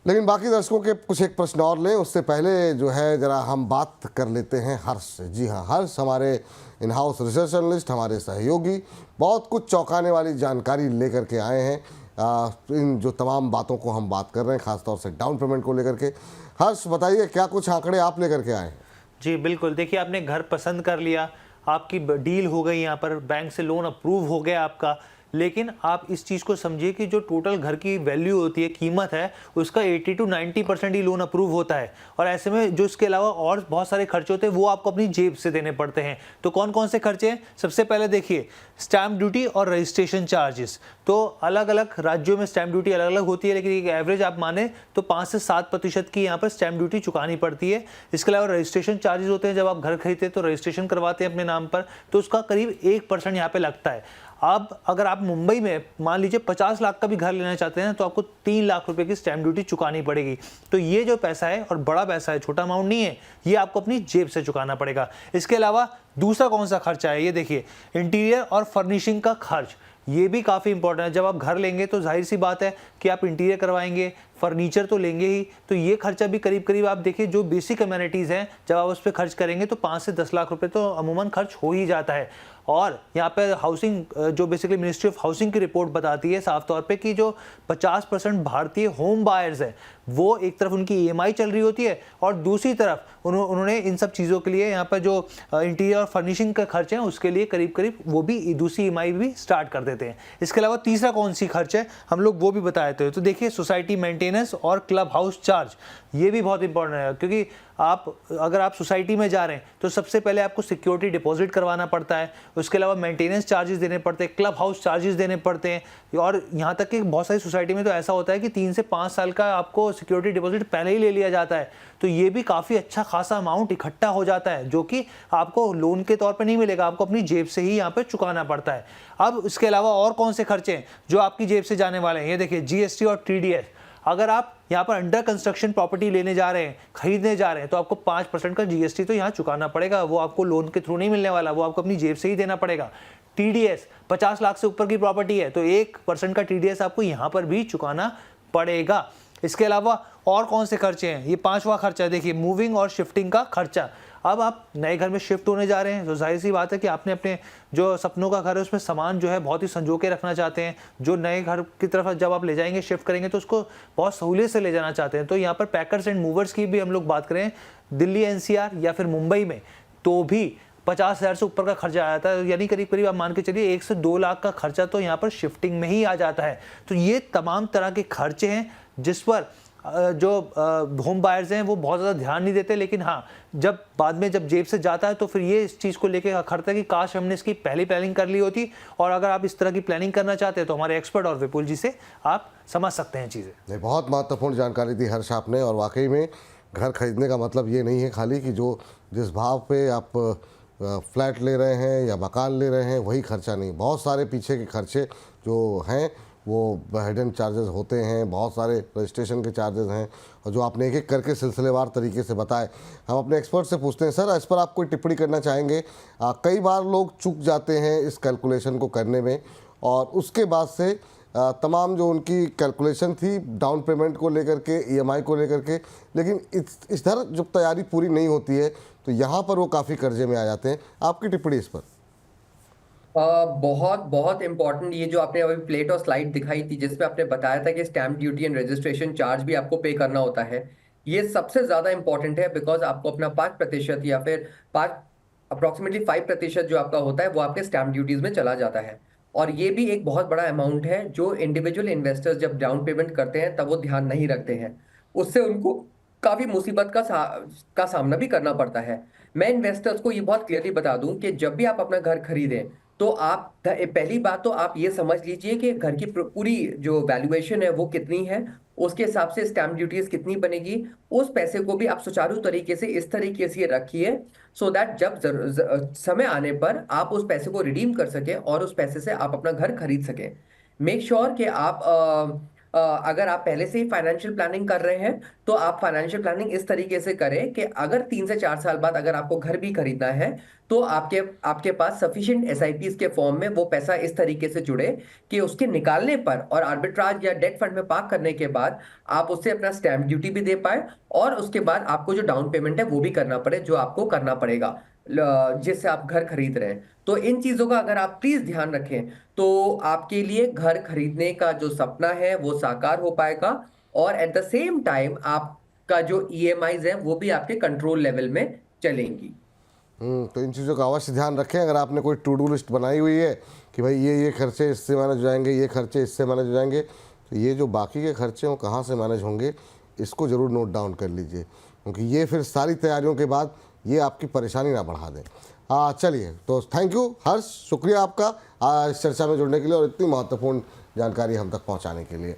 लेकिन बाकी दर्शकों के कुछ एक प्रश्न और लें उससे पहले जो है जरा हम बात कर लेते हैं हर्ष से। जी हाँ, हर्ष हमारे इन हाउस रिसर्च जर्नलिस्ट, हमारे सहयोगी, बहुत कुछ चौंकाने वाली जानकारी लेकर के आए हैं। इन जो तमाम बातों को हम बात कर रहे हैं, खासतौर से डाउन पेमेंट को लेकर के। हर्ष बताइए, क्या कुछ आंकड़े आप लेकर के आए हैं? जी बिल्कुल, देखिए आपने घर पसंद कर लिया, आपकी डील हो गई, यहाँ पर बैंक से लोन अप्रूव हो गया आपका, लेकिन आप इस चीज़ को समझिए कि जो टोटल घर की वैल्यू होती है, कीमत है, उसका 80 to 90% ही लोन अप्रूव होता है। और ऐसे में जो इसके अलावा और बहुत सारे खर्चे होते हैं वो आपको अपनी जेब से देने पड़ते हैं। तो कौन कौन से खर्चे हैं? सबसे पहले देखिए, स्टैम्प ड्यूटी और रजिस्ट्रेशन चार्जेस। तो अलग अलग राज्यों में स्टैम्प ड्यूटी अलग अलग होती है, लेकिन एक एवरेज आप माने तो 5 से 7% की यहाँ पर स्टैम्प ड्यूटी चुकानी पड़ती है। इसके अलावा रजिस्ट्रेशन चार्जेस होते हैं, जब आप घर खरीदते हैं तो रजिस्ट्रेशन करवाते हैं अपने नाम पर, तो उसका करीब 1% यहाँ पे लगता है। अब अगर आप मुंबई में मान लीजिए 50 लाख का भी घर लेना चाहते हैं तो आपको 3 लाख रुपए की स्टैम्प ड्यूटी चुकानी पड़ेगी। तो ये जो पैसा है, और बड़ा पैसा है, छोटा अमाउंट नहीं है, ये आपको अपनी जेब से चुकाना पड़ेगा। इसके अलावा दूसरा कौन सा खर्चा है, ये देखिए, इंटीरियर और फर्निशिंग का खर्च। ये भी काफ़ी इंपॉर्टेंट है। जब आप घर लेंगे तो जाहिर सी बात है कि आप इंटीरियर करवाएंगे, फर्नीचर तो लेंगे ही, तो ये खर्चा भी करीब करीब आप देखिए, जो बेसिक अमेनिटीज़ हैं, जब आप उस पर खर्च करेंगे तो 5 से 10 लाख रुपए तो अमूमन खर्च हो ही जाता है। और यहाँ पे हाउसिंग, जो बेसिकली मिनिस्ट्री ऑफ हाउसिंग की रिपोर्ट बताती है साफ तौर पे कि जो 50% भारतीय होम बायर्स हैं, वो एक तरफ उनकी ईएमआई चल रही होती है और दूसरी तरफ उन्होंने इन सब चीज़ों के लिए, यहाँ पर जो इंटीरियर और फर्निशिंग का खर्च है उसके लिए करीब करीब वो भी दूसरी ईएमआई भी स्टार्ट कर देते हैं। इसके अलावा तीसरा कौन सी खर्च है, हम लोग वो भी बताए थे। तो देखिए, सोसाइटी मेंटेनेंस और क्लब हाउस चार्ज, ये भी बहुत इंपॉर्टेंट है, क्योंकि अगर आप सोसाइटी में जा रहे हैं तो सबसे पहले आपको सिक्योरिटी डिपॉजिट करवाना पड़ता है, उसके अलावा मेंटेनेंस चार्जेस देने पड़ते हैं, क्लब हाउस चार्जेस देने पड़ते हैं, और यहाँ तक कि बहुत सारी सोसाइटी में तो ऐसा होता है कि 3 से 5 साल का आपको सिक्योरिटी डिपॉजिट पहले ही ले लिया जाता है। तो ये भी काफ़ी अच्छा खासा अमाउंट इकट्ठा हो जाता है, जो कि आपको लोन के तौर पर नहीं मिलेगा, आपको अपनी जेब से ही यहाँ पर चुकाना पड़ता है। अब इसके अलावा और कौन से खर्चे हैं जो आपकी जेब से जाने वाले हैं, ये देखिए, जीएसटी और टीडीएस। अगर आप यहाँ पर अंडर कंस्ट्रक्शन प्रॉपर्टी लेने जा रहे हैं, खरीदने जा रहे हैं, तो आपको 5% का जीएसटी तो यहाँ चुकाना पड़ेगा। वो आपको लोन के थ्रू नहीं मिलने वाला, वो आपको अपनी जेब से ही देना पड़ेगा। टीडीएस, 50 लाख से ऊपर की प्रॉपर्टी है तो 1% का टीडीएस आपको यहाँ पर भी चुकाना पड़ेगा। इसके अलावा और कौन से खर्चे हैं, ये 5वां खर्चा है, देखिए, मूविंग और शिफ्टिंग का खर्चा। अब आप नए घर में शिफ्ट होने जा रहे हैं तो जाहिर सी बात है कि आपने अपने जो सपनों का घर है उसमें सामान जो है बहुत ही संजो के रखना चाहते हैं। जो नए घर की तरफ जब आप ले जाएंगे, शिफ्ट करेंगे, तो उसको बहुत सहूलियत से ले जाना चाहते हैं। तो यहाँ पर पैकर्स एंड मूवर्स की भी हम लोग बात करें, दिल्ली एनसीआर या फिर मुंबई में, तो भी 50,000 से ऊपर का खर्चा आ जाता है, यानी करीब करीब आप मान के चलिए 1 से 2 लाख का खर्चा तो यहाँ पर शिफ्टिंग में ही आ जाता है। तो ये तमाम तरह के खर्चे हैं जिस पर जो होम बायर्स हैं वो बहुत ज़्यादा ध्यान नहीं देते, लेकिन हाँ, जब बाद में जब जेब से जाता है तो फिर ये इस चीज़ को लेके खर्चा कि काश हमने इसकी पहले प्लानिंग कर ली होती। और अगर आप इस तरह की प्लानिंग करना चाहते हैं तो हमारे एक्सपर्ट और विपुल जी से आप समझ सकते हैं चीज़ें। नहीं, बहुत महत्वपूर्ण जानकारी दी हर्ष आपने। और वाकई में घर खरीदने का मतलब ये नहीं है खाली कि जो जिस भाव पे आप फ्लैट ले रहे हैं या मकान ले रहे हैं वही खर्चा नहीं, बहुत सारे पीछे के खर्चे जो हैं वो हिडन चार्जेस होते हैं, बहुत सारे रजिस्ट्रेशन के चार्जेस हैं, और जो आपने एक एक करके सिलसिलेवार तरीके से बताए। हम अपने एक्सपर्ट से पूछते हैं, सर इस पर आप कोई टिप्पणी करना चाहेंगे? कई बार लोग चूक जाते हैं इस कैलकुलेशन को करने में, और उसके बाद से तमाम जो उनकी कैलकुलेशन थी डाउन पेमेंट को लेकर के, ईएमआई को लेकर के, लेकिन इधर जब तैयारी पूरी नहीं होती है तो यहाँ पर वो काफ़ी कर्जे में आ जाते हैं। आपकी टिप्पणी इस पर? बहुत बहुत इंपॉर्टेंट, ये जो आपने अभी प्लेट और स्लाइड दिखाई थी जिसमें आपने बताया था कि stamp duty and registration charge भी आपको पे करना होता है, ये सबसे ज्यादा इंपॉर्टेंट है। बिकॉज आपको अपना 5% या फिर 5% जो आपका होता है वो आपके स्टैम्प ड्यूटीज में चला जाता है। और ये भी एक बहुत बड़ा अमाउंट है जो इंडिविजुअल इन्वेस्टर्स जब डाउन पेमेंट करते हैं तब वो ध्यान नहीं रखते हैं, उससे उनको काफी मुसीबत का सामना भी करना पड़ता है। मैं इन्वेस्टर्स को ये बहुत क्लियरली बता दूं कि जब भी आप अपना घर खरीदें तो आप पहली बात तो आप ये समझ लीजिए कि घर की पूरी जो वैल्यूएशन है वो कितनी है, उसके हिसाब से स्टैम्प ड्यूटीज कितनी बनेगी, उस पैसे को भी आप सुचारू तरीके से इस तरीके से रखिए सो दैट जब समय आने पर आप उस पैसे को रिडीम कर सके और उस पैसे से आप अपना घर खरीद सके। मेक श्योर कि आप अगर आप पहले से ही फाइनेंशियल प्लानिंग कर रहे हैं तो आप फाइनेंशियल प्लानिंग इस तरीके से करें कि अगर 3 से 4 साल बाद अगर आपको घर भी खरीदना है तो आपके आपके पास सफिशिएंट एसआईपीज के फॉर्म में वो पैसा इस तरीके से जुड़े कि उसके निकालने पर और आर्बिट्राज या डेट फंड में पार्क करने के बाद आप उससे अपना स्टैंप ड्यूटी भी दे पाए और उसके बाद आपको जो डाउन पेमेंट है वो भी करना पड़े, जो आपको करना पड़ेगा जिससे आप घर खरीद रहे हैं। तो इन चीजों का अगर आप प्लीज ध्यान रखें तो आपके लिए घर खरीदने का जो सपना है वो साकार हो पाएगा और एट द सेम टाइम आपका जो ईएमआईज है वो भी आपके कंट्रोल लेवल में चलेंगी। तो इन चीज़ों का अवश्य ध्यान रखें। अगर आपने कोई टू डू लिस्ट बनाई हुई है कि भाई ये खर्चे इससे मैनेज हो जाएंगे, ये खर्चे इससे मैनेज हो जाएंगे, तो ये जो बाकी के खर्चे हों कहाँ से मैनेज होंगे इसको ज़रूर नोट डाउन कर लीजिए, क्योंकि ये फिर सारी तैयारियों के बाद ये आपकी परेशानी ना बढ़ा दें। चलिए, तो थैंक यू हर्ष, शुक्रिया आपका इस चर्चा में जुड़ने के लिए और इतनी महत्वपूर्ण जानकारी हम तक पहुँचाने के लिए।